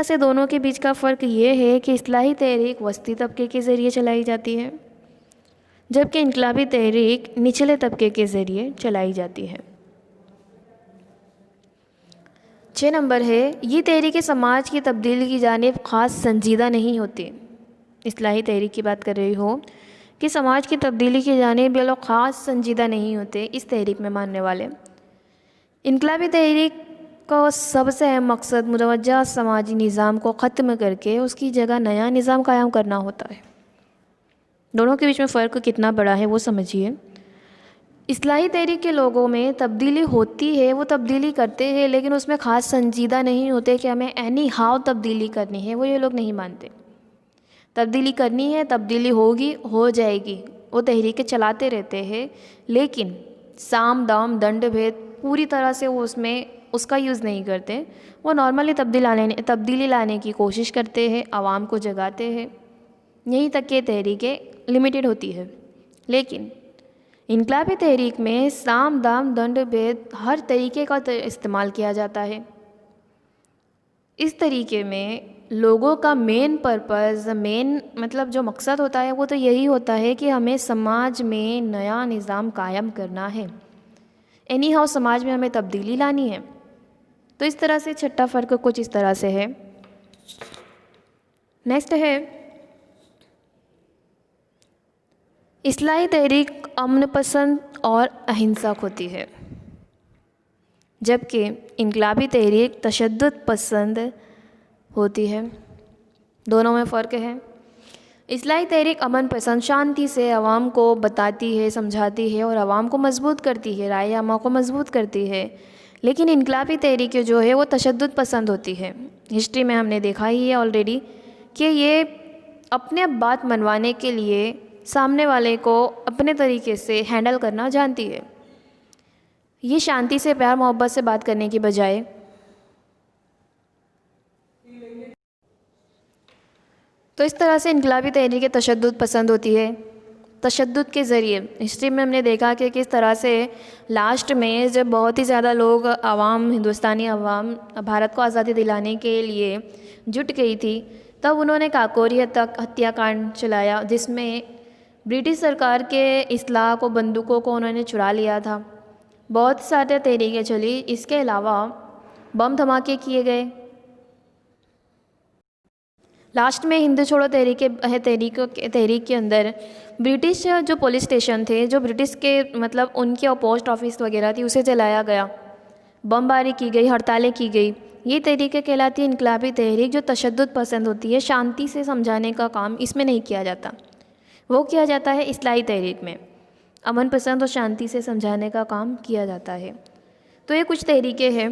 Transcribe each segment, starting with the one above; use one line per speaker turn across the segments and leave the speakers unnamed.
से दोनों के बीच का फ़र्क ये है कि इस्लाही तहरीक वस्ती तबके के ज़रिए चलाई जाती है, जबकि इनकलाबी तहरीक निचले तबके के ज़रिए चलाई जाती है। 6 नंबर है, ये तहरीकें समाज की तब्दीली की जानिब ख़ास संजीदा नहीं होती। इस्लाही तहरीक की बात कर रही हो कि समाज की तब्दीली की जानिब ये लोग ख़ास संजीदा नहीं होते इस तहरीक में मानने वाले। इनकलाबी तहरीक का सबसे अहम मकसद मुतवज्जा समाजी निज़ाम को ख़त्म करके उसकी जगह नया निज़ाम कायम करना होता है। दोनों के बीच में फ़र्क कितना बड़ा है वो समझिए। इस्लाही तहरीक के लोगों में तब्दीली होती है, वो तब्दीली करते हैं, लेकिन उसमें ख़ास संजीदा नहीं होते कि हमें एनी हाउ तब्दीली करनी है, वो ये लोग नहीं मानते। तब्दीली करनी है, तब्दीली होगी, हो जाएगी, वो तहरीकें चलाते रहते हैं, लेकिन साम दाम दंड भेद पूरी तरह से वो उसमें उसका यूज़ नहीं करते। वो नॉर्मली तब्दीली लाने की कोशिश करते हैं, आवाम को जगाते हैं, यहीं तक के तहरीकें लिमिटेड होती है। लेकिन इनकलाबी तहरीक में साम दाम दंड भेद हर तरीके का इस्तेमाल किया जाता है। इस तरीके में लोगों का मेन पर्पज़, मेन मतलब जो मकसद होता है वो तो यही होता है कि हमें समाज में नया निज़ाम कायम करना है, एनी हाउ समाज में हमें तब्दीली लानी है। तो इस तरह से छठा फ़र्क कुछ इस तरह से है। नेक्स्ट है, इस्लाही तहरीक अमन पसंद और अहिंसक होती है, जबकि इनकलाबी तहरीक तशद्दुद पसंद होती है। दोनों में फ़र्क है। इस्लाही तहरीक अमन पसंद शांति से आवाम को बताती है, समझाती है और आवाम को मजबूत करती है, राय आमा को मजबूत करती है। लेकिन इनकलाबी तहरीकें जो है वो तशद्दुद पसंद होती है। हिस्ट्री में हमने देखा ही है ऑलरेडी कि ये अपने बात मनवाने के लिए सामने वाले को अपने तरीके से हैंडल करना जानती है। ये शांति से, प्यार मोहब्बत से बात करने की बजाय तो इस तरह से इनकलाबी तहरीकें तशद्दुद पसंद होती है। तशद्दुद के ज़रिए हिस्ट्री में हमने देखा कि किस तरह से लास्ट में जब बहुत ही ज़्यादा लोग आवाम, हिंदुस्तानी आवाम भारत को आज़ादी दिलाने के लिए जुट गई थी, तब उन्होंने काकोरी हत्याकांड चलाया, जिसमें ब्रिटिश सरकार के इस्लाह को, बंदूकों को उन्होंने चुरा लिया था। बहुत सारे तहरीकें चली। इसके अलावा बम धमाके किए गए। लास्ट में हिंद छोड़ो तहरीक के अंदर ब्रिटिश जो पुलिस स्टेशन थे, जो ब्रिटिश के मतलब उनके पोस्ट ऑफिस वगैरह थी, उसे जलाया गया, बमबारी की गई, हड़तालें की गई। ये तहरीकें कहलाती है इनकलाबी तहरीक, जो तशद्दुद पसंद होती है। शांति से समझाने का काम इसमें नहीं किया जाता, वो किया जाता है इस्लाही तहरीक में। अमन पसंद और शांति से समझाने का काम किया जाता है। तो ये कुछ तहरीकें हैं,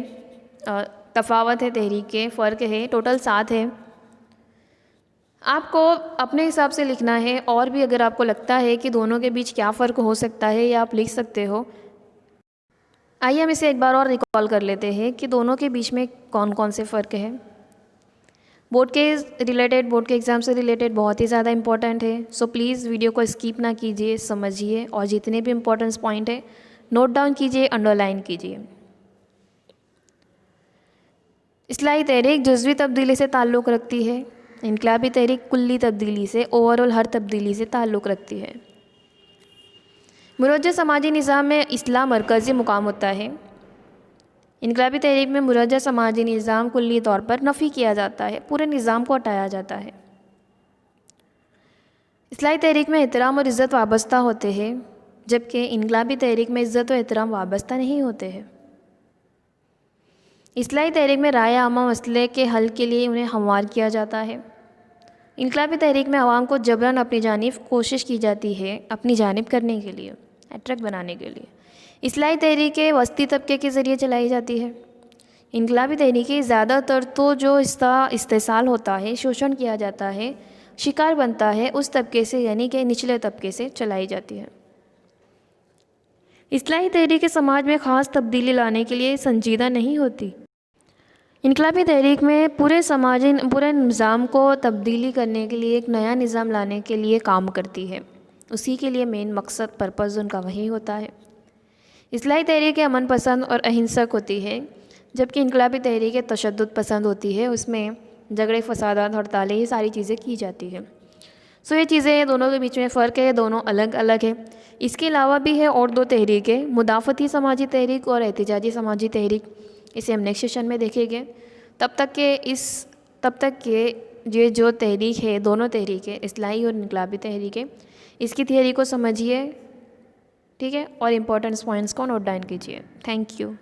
तफावत है, तहरीकें फ़र्क है, टोटल 7 है। आपको अपने हिसाब से लिखना है, और भी अगर आपको लगता है कि दोनों के बीच क्या फ़र्क हो सकता है, या आप लिख सकते हो। आइए हम इसे एक बार और रिकॉल कर लेते हैं कि दोनों के बीच में कौन कौन से फ़र्क हैं। बोर्ड के एग्ज़ाम से रिलेटेड बहुत ही ज़्यादा इम्पॉर्टेंट है, सो प्लीज़ वीडियो को स्किप ना कीजिए, समझिए, और जितने भी इम्पोर्टेंस पॉइंट है नोट डाउन कीजिए, अंडरलाइन कीजिए। इस्लाही तहरीक जुज़वी तब्दीली से ताल्लुक़ रखती है, इनकलाबी तहरीक कुल्ली तब्दीली से, ओवरऑल हर तब्दीली से ताल्लुक़ रखती है। मुरज्जा समाजी निज़ाम में इस्लाम मरकज़ी मुकाम होता है। इनकलाबी तहरीक में मुरज्जा समाजी निज़ाम कुल्ली तौर पर नफ़ी किया जाता है, पूरे निज़ाम को हटाया जाता है। इस्लाही तहरीक में एहतराम और इज़्ज़त वाबस्ता होते हैं, जबकि इनकलाबी तहरीक में इज़्ज़त और एहतराम वाबस्ता नहीं होते हैं। इस्लाही तहरीक में राय आमा मसले के हल के लिए उन्हें हमवार किया जाता है। इनकलाबी तहरीक में आवाम को जबरन अपनी जानिब कोशिश की जाती है, अपनी जानिब करने के लिए, अट्रैक्ट बनाने के लिए। इस्लाही तहरीकें वस्ती तबके के ज़रिए चलाई जाती है। इनकलाबी तहरीकें ज़्यादातर तो जो इसका इस्तेसाल होता है, शोषण किया जाता है, शिकार बनता है, उस तबके से, यानी कि निचले तबके से चलाई जाती है। इस्लाही तहरीकें समाज में ख़ास तब्दीली लाने के लिए संजीदा नहीं होती। इनकलाबी तहरीक में पूरे निज़ाम को तब्दीली करने के लिए, एक नया निज़ाम लाने के लिए काम करती है। उसी के लिए मेन मकसद, पर्पज़ उनका वही होता है। इस्लाही तहरीकें अमन पसंद और अहिंसक होती है, जबकि इनकलाबी तहरीकें तशद्दुद पसंद होती है। उसमें झगड़े फसादात हड़तालें, ये सारी चीज़ें की जाती है। सो ये चीज़ें दोनों के बीच में फ़र्क है, दोनों अलग अलग है। इसके अलावा भी है और दो तहरीकें, मुदाफ़ती समाजी तहरीक और एहतिजाजी समाजी तहरीक। इसे हम नेक्स्ट सेशन में देखेंगे। तब तक के ये जो तहरीक है, दोनों तहरीकें, इस्लाही और इनकलाबी तहरीकें, इसकी थियरी को समझिए, ठीक है, और इम्पोर्टेंट पॉइंट्स को नोट डाउन कीजिए। Thank you.